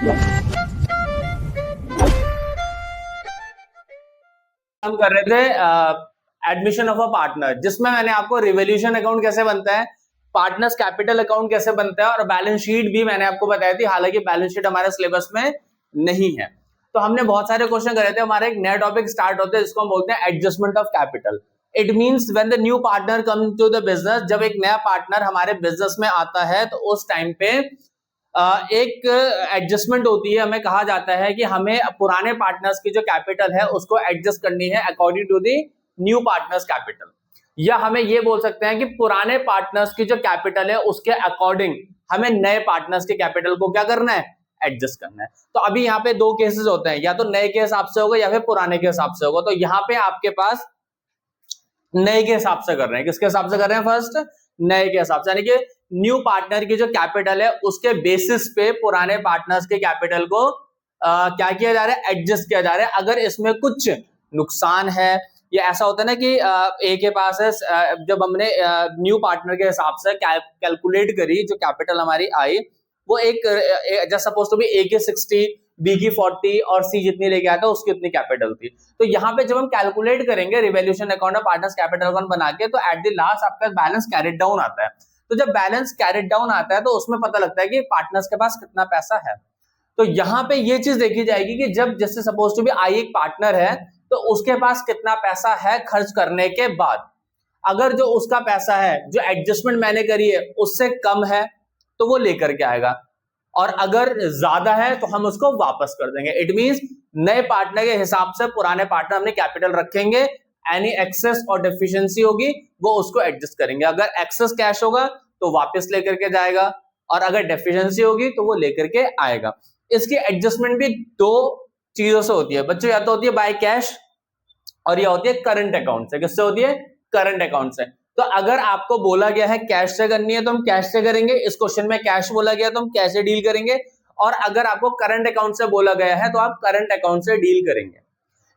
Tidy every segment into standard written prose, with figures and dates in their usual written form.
हम कर रहे थे एडमिशन ऑफ अ पार्टनर, जिसमें मैंने आपको रिवोल्यूशन अकाउंट कैसे बनता है, पार्टनर्स कैपिटल अकाउंट कैसे बनता है और बैलेंस शीट भी मैंने आपको बताई थी, हालांकि बैलेंस शीट हमारे सिलेबस में नहीं है। तो हमने बहुत सारे क्वेश्चन करे थे। हमारा एक नया टॉपिक स्टार्ट होता है जिसको हम बोलते हैं adjustment of capital. It means when the new partner come to the business, जब एक नया पार्टनर हमारे बिजनेस में आता है तो उस टाइम पे एक एडजस्टमेंट होती है। हमें कहा जाता है कि हमें पुराने पार्टनर्स की जो कैपिटल है उसको एडजस्ट करनी है according to the new partner's capital, या हमें ये बोल सकते हैं कि पुराने पार्टनर्स की जो कैपिटल है उसके अकॉर्डिंग हमें नए पार्टनर्स के कैपिटल को क्या करना है, एडजस्ट करना है। तो अभी यहाँ पे दो केसेस होते हैं, या तो नए के हिसाब से होगा या फिर पुराने के हिसाब से होगा। तो यहाँ पे आपके पास नए के हिसाब से कर रहे हैं। किसके हिसाब से कर रहे हैं? फर्स्ट नए के हिसाब से, यानी कि न्यू पार्टनर की जो कैपिटल है उसके बेसिस पे पुराने पार्टनर्स के कैपिटल को क्या किया जा रहा है, एडजस्ट किया जा रहा है। अगर इसमें कुछ नुकसान है, या ऐसा होता है ना कि ए के पास है, जब हमने न्यू पार्टनर के हिसाब से कैलकुलेट करी जो कैपिटल हमारी आई, वो एक जस्ट सपोज टू बी ए की 60, बी की 40 और सी जितनी लेके आया था उसकी उतनी कैपिटल थी। तो यहाँ पे जब हम कैलकुलेट करेंगे रिवोल्यूशन अकाउंट और पार्टनर्स कैपिटल अकाउंट बना के, तो एट द लास्ट आपका बैलेंस कैरिड डाउन आता है। तो जब बैलेंस कैरिड डाउन आता है तो उसमें पता लगता है कि पार्टनर्स के पास कितना पैसा है। तो यहाँ पे ये चीज देखी जाएगी कि जब जैसे सपोज टू बी आई एक पार्टनर है तो उसके पास कितना पैसा है खर्च करने के बाद। अगर जो उसका पैसा है जो एडजस्टमेंट मैंने करी है उससे कम है तो वो लेकर के आएगा, और अगर ज्यादा है तो हम उसको वापस कर देंगे। इट मींस नए पार्टनर के हिसाब से पुराने पार्टनर हमने कैपिटल रखेंगे, एनी एक्सेस और डेफिशिएंसी होगी वो उसको एडजस्ट करेंगे। अगर एक्सेस कैश होगा तो वापस लेकर के जाएगा, और अगर डेफिशिएंसी होगी तो वो लेकर के आएगा। इसकी एडजस्टमेंट भी दो चीजों से होती है बच्चों, या तो होती है बाय कैश और यह होती है करंट अकाउंट से। किससे होती है? करंट अकाउंट से। तो अगर आपको बोला गया है कैश से करनी है तो हम कैश से करेंगे, इस क्वेश्चन में कैश बोला गया तो हम कैश से डील करेंगे, और अगर आपको करंट अकाउंट से बोला गया है तो आप करंट अकाउंट से डील करेंगे।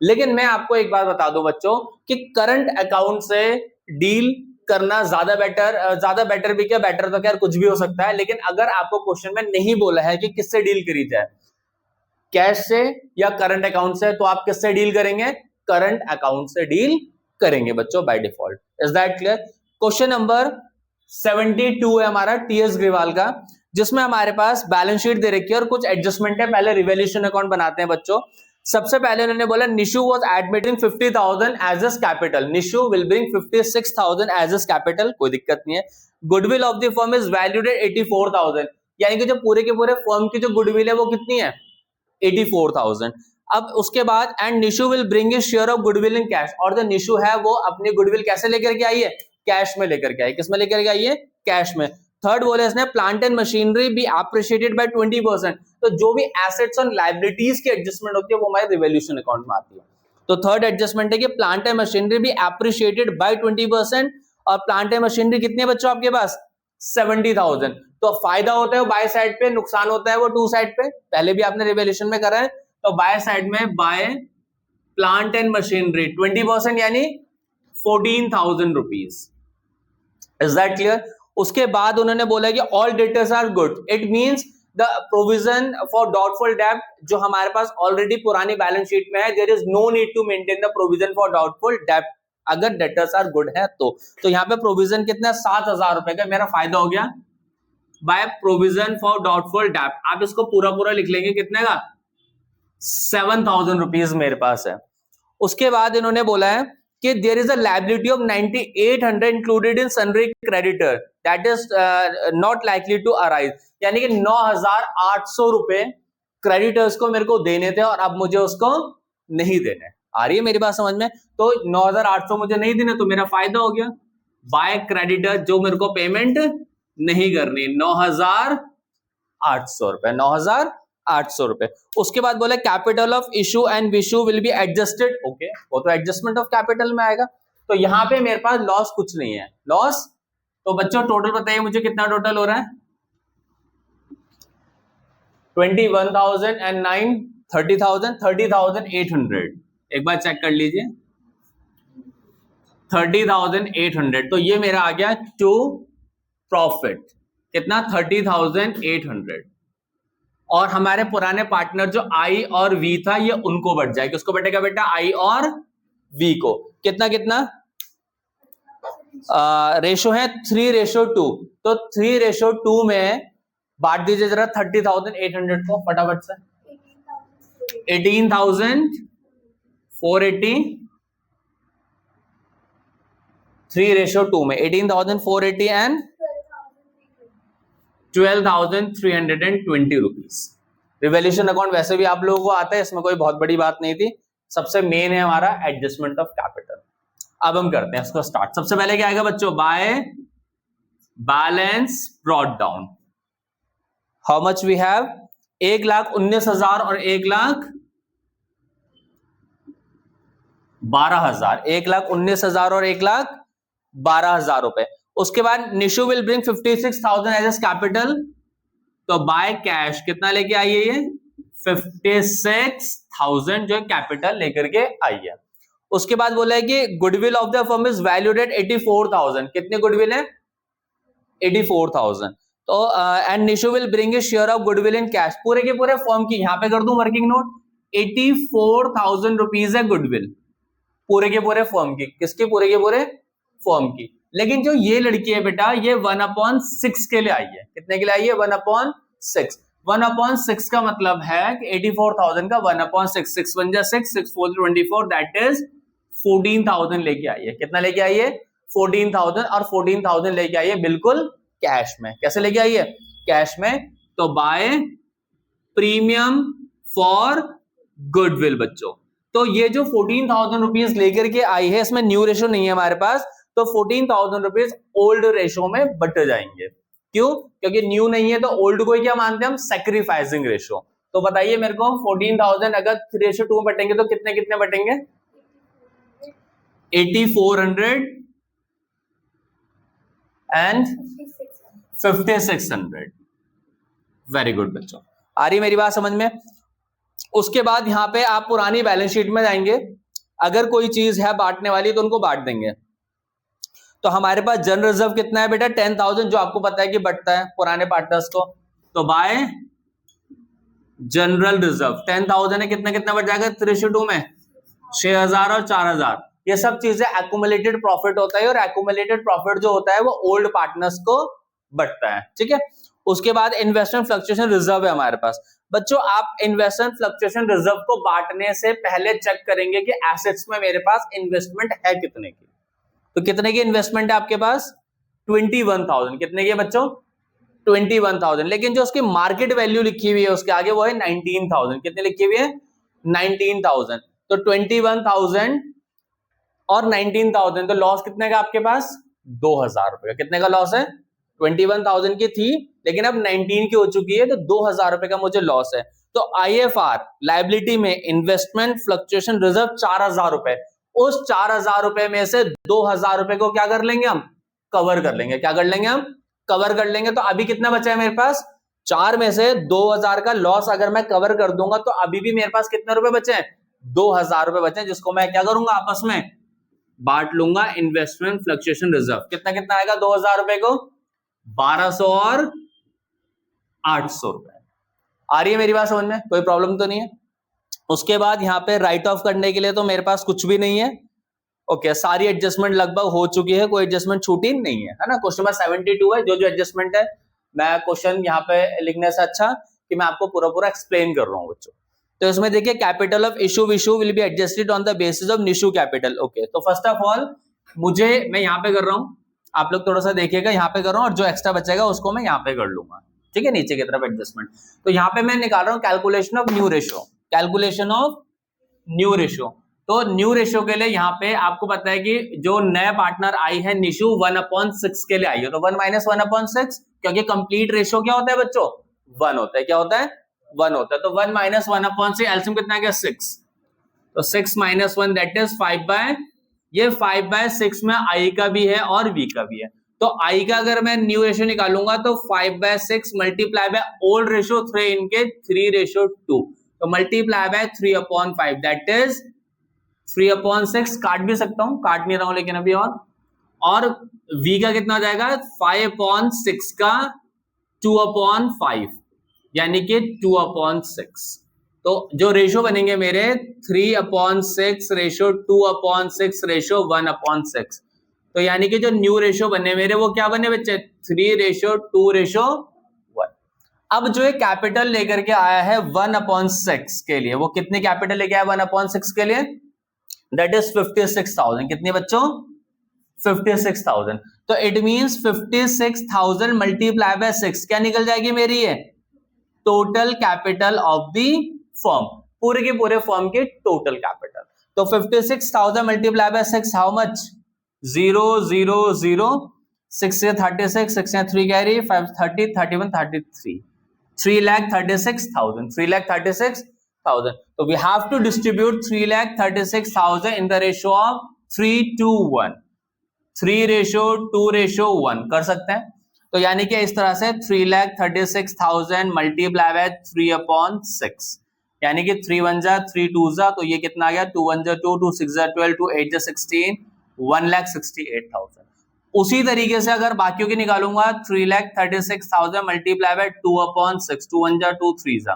लेकिन मैं आपको एक बात बता दूं बच्चों कि करंट अकाउंट से डील करना ज्यादा बेटर भी क्या, बेटर तो खैर कुछ भी हो सकता है, लेकिन अगर आपको क्वेश्चन में नहीं बोला है कि किससे डील करी जाए, कैश से या करंट अकाउंट से, तो आप किससे डील करेंगे? करंट अकाउंट से डील करेंगे बच्चों by default. Is that clear? Question number 72 है हमारा टीएस ग्रेवाल का, जिसमें हमारे पास बैलेंस शीट दे रखी है और कुछ एडजस्टमेंट है। पहले रिवोल्यूशन अकाउंट बनाते हैं बच्चों। सबसे पहले उन्होंने बोला Nishu was admitting 50,000 as his capital, Nishu will bring 56,000 as his capital, कोई दिक्कत नहीं है। Goodwill of the firm is valued at 84,000, यानी कि जो पूरे के पूरे फर्म की जो गुडविल है वो कितनी है? 84,000। अब उसके बाद and Nishu will bring his share of goodwill in cash, और जो निशु है वो अपनी गुडविल कैसे लेकर के आई है? कैश में लेकर के आई। किस में लेकर के आई है? कैश में। थर्ड बोले इसने plant and machinery be appreciated by 20%। तो जो भी एसेट्स और लायबिलिटीज की एडजस्टमेंट होती है वो हमारे रिवोल्यूशन अकाउंट में आती है। तो थर्ड एडजस्टमेंट है कि plant and machinery be appreciated by 20%, और प्लांट एंड मशीनरी कितनी है बच्चों आपके पास? 70,000। तो फायदा होता है बाय साइड पे, नुकसान होता है वो टू साइड पे। पहले भी आपने रिवोल्यूशन में करा है। तो बाय साइड में बाय प्लांट एंड मशीनरी 20% यानी 14,000 रुपीज। Is that clear? उसके बाद उन्होंने बोला कि all debtors are good. It means the provision for doubtful डेब्ट जो हमारे पास ऑलरेडी पुरानी बैलेंस शीट में है, there is no need to maintain the provision for doubtful डेब्ट अगर डेटर्स आर गुड है तो यहाँ पे प्रोविजन कितना? 7,000 रुपए का मेरा फायदा हो गया बाय प्रोविजन फॉर डाउटफुल डेब्ट। आप इसको पूरा पूरा लिख लेंगे, कितने का? 7,000 रुपीज मेरे पास है। उसके बाद इन्होंने बोला है कि there is a liability of 9,800 included in sundry creditor that is not likely to arise, यानी कि 9,800 रुपए क्रेडिटर्स को मेरे को देने थे और अब मुझे उसको नहीं देने। आ रही है मेरी बात समझ में? तो 9,800 मुझे नहीं देने तो मेरा फायदा हो गया बाय क्रेडिटर जो मेरे को पेमेंट नहीं करनी, 9,800 रुपए, 9,800 रुपए। उसके बाद बोले capital of issue and Vishu will be adjusted. Okay, वो तो एडजस्टमेंट ऑफ कैपिटल में आएगा। तो यहां पे मेरे पास लॉस कुछ नहीं है, लॉस। तो बच्चों टोटल बताइए मुझे कितना टोटल हो रहा है? 21,009, 30,000, 30,800। एक बार चेक कर लीजिए, 30,800। तो ये मेरा आ गया टू प्रॉफिट। कितना? 30,800। और हमारे पुराने पार्टनर जो आई और वी था ये उनको बढ़ जाएगा, उसको बढ़ेगा बेटा आई और वी को। कितना कितना रेशो है 3:2, तो 3:2 में बांट दीजिए जरा 30,800 को फटाफट से। 18,480 3:2 में 18,480 एंड 12,320 रुपीज। रिवैल्यूएशन अकाउंट वैसे भी आप लोगों को आता है, इसमें कोई बहुत बड़ी बात नहीं थी। सबसे मेन है हमारा एडजस्टमेंट ऑफ कैपिटल। अब हम करते हैं इसको स्टार्ट। सबसे पहले क्या आएगा बच्चों, by balance brought down. How much we have, 1,19,000 और 1,12,000, 1,19,000 और 1,12,000 रुपए। उसके बाद Nishu will bring 56,000 as capital, तो बाय कैश कितना लेके आई है ये 56,000 जो कैपिटल लेकर के आई है। उसके बाद बोला है कि goodwill of the firm is valued at 84,000, कितने गुडविल है 84,000। तो and Nishu will bring a share of goodwill in cash, पूरे के पूरे फर्म की, यहां पे कर दूं वर्किंग नोट, 84,000 रुपीज है गुडविल पूरे के पूरे फर्म की। किसकी, पूरे के पूरे फर्म की। लेकिन जो ये लड़की है बेटा ये 1/6 के लिए आई है, कितने के लिए आई है 1/6। 1/6 का मतलब है कि 84,000 का 1/6, 6 1 6, 6 4 24, दैट इज 14,000 लेके आई है। कितना लेके आई है 14,000, और 14,000 लेके आई है बिल्कुल कैश में। कैसे लेके आई है, कैश में। तो बाय प्रीमियम फॉर गुडविल बच्चों। तो ये जो 14,000 रुपीज लेकर के आई है, इसमें न्यू रेशो नहीं है हमारे पास, तो 14,000 रुपीज ओल्ड रेशो में बट जाएंगे। क्यों, क्योंकि न्यू नहीं है, तो ओल्ड को ही क्या मानते हैं हम, सैक्रिफाइसिंग रेशो। तो बताइए मेरे को 14,000 अगर 3:2 में बटेंगे तो कितने कितने बटेंगे 8400 एंड 5600। वेरी गुड बच्चों, आ रही मेरी बात समझ में। उसके बाद यहां पे आप पुरानी बैलेंस शीट में जाएंगे, अगर कोई चीज है बांटने वाली तो उनको बांट देंगे। तो हमारे पास जनरल रिजर्व कितना है बेटा 10,000, जो आपको पता है कि बढ़ता है पुराने पार्टनर्स को। तो बाय जनरल रिजर्व 10,000 है, कितना कितना बढ़ जाएगा 3:2 में 6,000 और 4,000। ये सब चीजें एक्यूमुलेटेड प्रॉफिट होता है, और एक्यूमुलेटेड प्रॉफिट जो होता है वो ओल्ड पार्टनर्स को बढ़ता है। ठीक है। उसके बाद इन्वेस्टमेंट फ्लक्चुएशन रिजर्व है हमारे पास। बच्चों आप इन्वेस्टमेंट फ्लक्चुएशन रिजर्व को बांटने से पहले चेक करेंगे कि एसेट्स में मेरे पास इन्वेस्टमेंट है कितने की। तो कितने की इन्वेस्टमेंट है आपके पास 21,000, कितने की बच्चों 21,000। लेकिन जो उसकी मार्केट वैल्यू लिखी हुई है उसके आगे वो है 19,000, कितने लिखी हुई है 19,000। तो 21,000 और 19,000, तो लॉस कितने का आपके पास 2,000 रुपए का। कितने का लॉस है 21,000 की थी, लेकिन अब 19 की हो चुकी है, तो 2,000 रुपए का मुझे लॉस है। तो आईएफआर लायबिलिटी में इन्वेस्टमेंट फ्लक्चुएशन रिजर्व 4,000 रुपए, उस 4,000 रुपए में से 2,000 रुपए को क्या कर लेंगे हम, कवर कर लेंगे। क्या कर लेंगे हम, कवर कर लेंगे। तो अभी कितना बचा है मेरे पास 4 में से 2,000 का लॉस अगर मैं कवर कर दूंगा तो अभी भी मेरे पास कितने रुपए बचे हैं 2,000 रुपए बचे हैं, जिसको मैं क्या करूंगा आपस में बांट लूंगा इन्वेस्टमेंट फ्लक्चुएशन रिजर्व। कितना कितना आएगा 2,000 रुपए को 1,200 और 800 रुपए। आ रही है मेरी बात समझ में, कोई प्रॉब्लम तो नहीं है। उसके बाद यहाँ पे राइट ऑफ करने के लिए तो मेरे पास कुछ भी नहीं है। ओके, सारी एडजस्टमेंट लगभग हो चुकी है, कोई एडजस्टमेंट छूटी नहीं है ना। क्वेश्चन नंबर 72 है, जो जो एडजस्टमेंट है मैं क्वेश्चन यहाँ पे लिखने से अच्छा कि मैं आपको पूरा पूरा एक्सप्लेन कर रहा हूँ बच्चों। तो इसमें देखिए capital of issue Vishu will be adjusted on the basis of Nishu capital. Okay, तो फर्स्ट ऑफ ऑल मैं यहाँ पे कर रहा हूँ, आप लोग थोड़ा सा देखिएगा, यहाँ पे कर रहा हूँ, और जो एक्स्ट्रा बचेगा उसको मैं यहाँ पे कर लूंगा। ठीक है, नीचे की तरफ एडजस्टमेंट। तो यहाँ पे मैं निकाल रहा हूँ calculation of new ratio, calculation of new ratio. तो न्यू रेशियो के लिए यहाँ पे आपको पता है कि जो नया पार्टनर आई है निशु 1/6 के लिए आई है, तो 1 - 1/6, क्योंकि कंप्लीट रेशियो क्या होता है बच्चों 1 होता है। क्या होता है 1 होता है। तो 1 - 1/6 एलसीएम कितना गया 6, तो 6 - 1 दैट इज 5/, ये 5/6 में आई का भी है और वी का भी है। तो आई का अगर मैं न्यू रेशियो निकालूंगा तो 5/6 मल्टीप्लाई बाय ओल्ड रेशियो 3 इनके 3:2, तो मल्टीप्लाई बाय 3/5 दैट इज 3/6। काट भी सकता हूं, काट नहीं रहा हूं लेकिन अभी। और v का कितना हो जाएगा 5/6 का 2/5, यानी कि 2/6। तो जो रेशो बनेंगे मेरे 3/6 रेशो 2/6 रेशो 1/6। तो यानी कि जो न्यू रेशो बने मेरे वो क्या बने बच्चे 3:2:1। अब जो है कैपिटल लेकर के आया है 1/6 के लिए, वो कितने कैपिटल लेके आया 1/6 के लिए, दैट इज 56,000। कितने बच्चों 56,000। तो इट मींस 56,000 मल्टीप्लाई बाय 6 क्या निकल जाएगी मेरी ये total capital of the firm, पूरे के पूरे फर्म के टोटल कैपिटल। तो 56,000 मल्टीप्लाई बाय 6 हाउ मच 0 0 0 6 से 36 6 से 3 कैरी 5 30 31 33 3,36,000 3,36,000। तो we have to distribute 3,36,000 in the ratio of 3:1 3:2:1 कर सकते हैं। तो यानी कि इस तरह से 3,36,000 मल्टीप्लाई बाय 3/6 यानी कि 3 1 जा 3 2 जा, तो ये कितना आ गया 2 1 जा 2 2 6 जा 12 2 8 जा 16 1,68,000। उसी तरीके से अगर बाकियों की निकालूंगा 3,36,000 मल्टीप्लाई बाय 2/6 2 1 जा 2 3 जा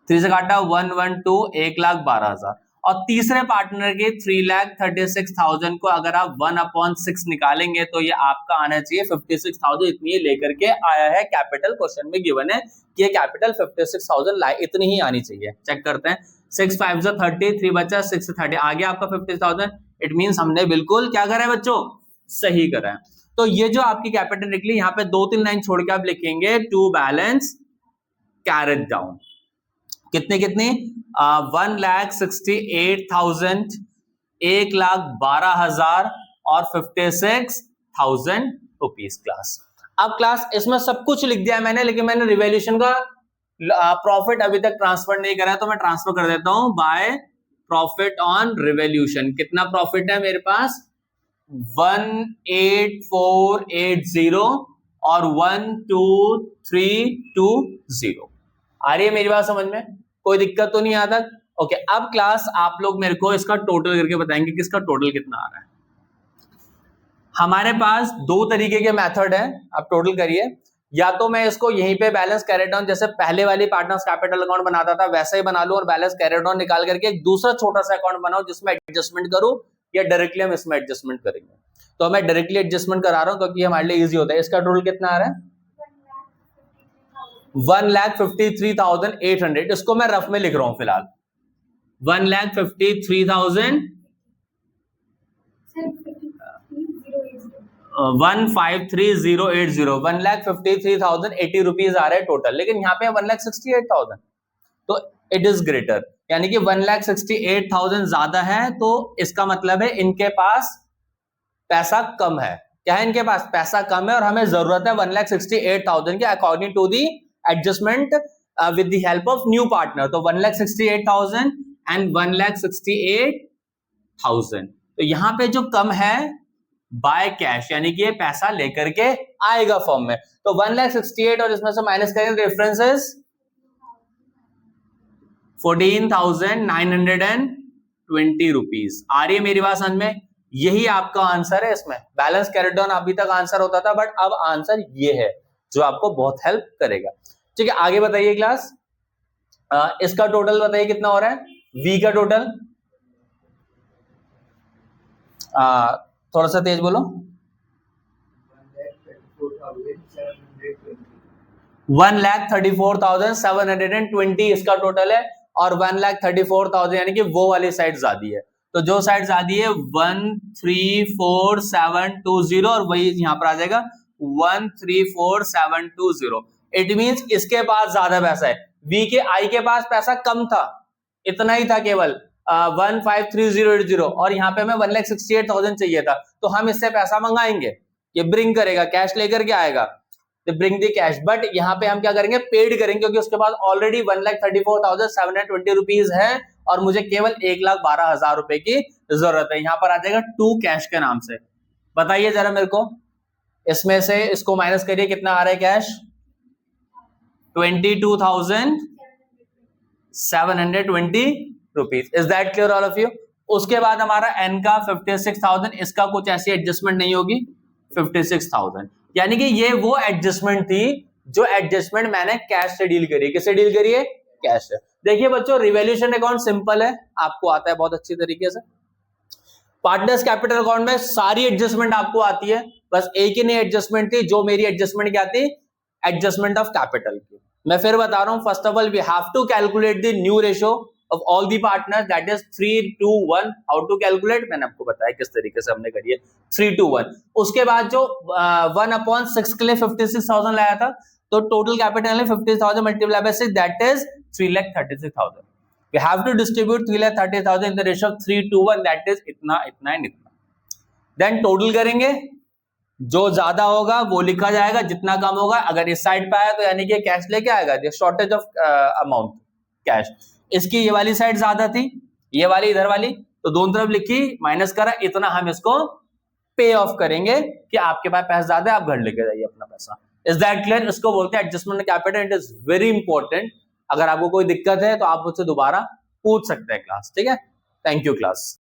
3 से काटा 1 1 2 1,12,000। और तीसरे पार्टनर के 3,36,000 को अगर आप 1/6 निकालेंगे तो ये आपका आना चाहिए 56,000। इतनी लेकर के आया है, कैपिटल क्वेश्चन में गिवन है कि ये कैपिटल 56,000 इतनी ही आनी चाहिए। चेक करते हैं 6 5 जा 30 3 बचा 6 से 30 आ गया आपका 50,000। इट मींस हमने बिल्कुल क्या करा है बच्चों सही करा है। तो ये जो आपकी कैपिटल निकली यहाँ पे 2-3 लाइन छोड़ के आप लिखेंगे टू बैलेंस कैरेट डाउन कितने 1,68,000 1,12,000 और 56,000 रुपीज क्लास। अब क्लास इसमें सब कुछ लिख दिया मैंने, लेकिन मैंने रिवैल्यूएशन का प्रॉफिट अभी तक ट्रांसफर नहीं करा, तो मैं ट्रांसफर कर देता हूं बाय प्रॉफिट ऑन रिवैल्यूएशन। कितना प्रॉफिट है मेरे पास 18480 और 12320। आ रही है मेरी बात समझ में, कोई दिक्कत तो नहीं आता? ओके, अब क्लास आप लोग मेरे को इसका टोटल करके बताएंगे कि इसका टोटल कितना आ रहा है। हमारे पास दो तरीके के मेथड है, आप टोटल करिए। या तो मैं इसको यहीं पे बैलेंस कैरी डाउन जैसे पहले वाली पार्टनर्स कैपिटल अकाउंट बनाता था वैसा ही बना लूं और बैलेंस कैरी डाउन निकाल करके एक दूसरा छोटा सा अकाउंट बनाऊं जिसमें एडजस्टमेंट करूं, या डायरेक्टली हम इसमें एडजस्टमेंट करेंगे। तो मैं डायरेक्टली एडजस्टमेंट करा रहा हूं क्योंकि हमारे लिए इजी होता है। इसका टोटल कितना आ रहा है 1,53,800। इसको मैं रफ में लिख रहा हूं फिलहाल 1,53,000 1,53,080 1,53,080 रुपीज आ रहे हैं टोटल, लेकिन यहाँ पे 1,68,000 तो इट इज ग्रेटर, यानी कि 1,68,000 ज्यादा है। तो इसका मतलब है इनके पास पैसा कम है। क्या है इनके पास पैसा कम है और हमें जरूरत है 1,68,000 के according to the adjustment with the help of new partner. तो 1,68,000 एंड 1,68,000। तो यहां पे जो कम है बाय कैश, यानी कि ये पैसा लेकर के आएगा फॉर्म में। तो 1,68,000 और इसमें से माइनस करेंगे रेफरेंसेस 14,920 रुपीज। आ रही है मेरी बात समझ में? यही आपका आंसर है। इसमें बैलेंस कैरी डाउन अभी तक आंसर होता था, बट अब आंसर ये है जो आपको बहुत हेल्प करेगा। ठीक है, आगे बताइए क्लास। इसका टोटल बताइए कितना हो रहा है वी का टोटल। थोड़ा सा तेज बोलो। 1,34,720 इसका टोटल है और 1,34,000 यानी कि वो वाली साइड ज्यादा है। तो जो साइड ज्यादा है 1,34,720 और वही यहां पर आ जाएगा 1,34,720। इट मींस इसके पास ज्यादा पैसा है। वी के आई के पास पैसा कम था, इतना ही था केवल 1,53,080 और यहाँ पे हमें 1,68,000 चाहिए था। तो हम इससे पैसा मंगाएंगे, ये ब्रिंग करेगा, कैश लेकर के आएगा, ब्रिंग द कैश। बट यहाँ पे हम क्या करेंगे पेड करेंगे, क्योंकि उसके पास ऑलरेडी 1,34,720 रुपीज है और मुझे केवल 1,12,000 रुपए की जरूरत है। यहाँ पर आ जाएगा टू कैश के नाम से। बताइए जरा मेरे को, इसमें से इसको माइनस करिए, कितना आ रहा है cash 22,720 rupees. Is that clear all of you? उसके बाद हमारा एन का 56,000, इसका कुछ ऐसी एडजस्टमेंट नहीं होगी 56,000, यानी कि ये वो एडजस्टमेंट थी जो एडजस्टमेंट मैंने कैश से डील करी है। किससे डील करी है? कैश से। देखिए बच्चों, रिवैल्यूएशन अकाउंट सिंपल है, आपको आता है बहुत अच्छी तरीके से। पार्टनर्स कैपिटल अकाउंट में सारी एडजस्टमेंट आपको आती है, बस एक ही नहीं एडजस्टमेंट थी, जो मेरी एडजस्टमेंट क्या थी? एडजस्टमेंट ऑफ कैपिटल की। मैं फिर बता रहा हूं, first of all we have to calculate the new ratio of all the partners, that is 3:1। How to calculate, मैंने आपको बताया किस तरीके से हमने करी है, 3:1। उसके बाद जो 1/6 के लिए 56,000 लाया था, तो टोटल कैपिटल है 50,000 multiply by 6, that is 3,36,000। We have to distribute 3,30,000 in the ratio of 3:1, that is इतना इतना एंड इतना। देन टोटल करेंगे, जो ज्यादा होगा वो लिखा जाएगा, जितना कम होगा अगर इस साइड पे आया तो यानी कि कैश लेके आएगा, शॉर्टेज ऑफ अमाउंट कैश। इसकी ये वाली साइड ज्यादा थी, ये वाली इधर वाली, तो दोनों तरफ लिखी, माइनस करा, इतना हम इसको पे ऑफ करेंगे कि आपके पास पैसा ज्यादा है, आप घर लेके जाइए अपना पैसा। Is that clear? इसको बोलते हैं adjustment capital. It is very important. अगर आपको कोई दिक्कत है तो आप मुझसे दोबारा पूछ सकते हैं क्लास, ठीक है? Thank you class.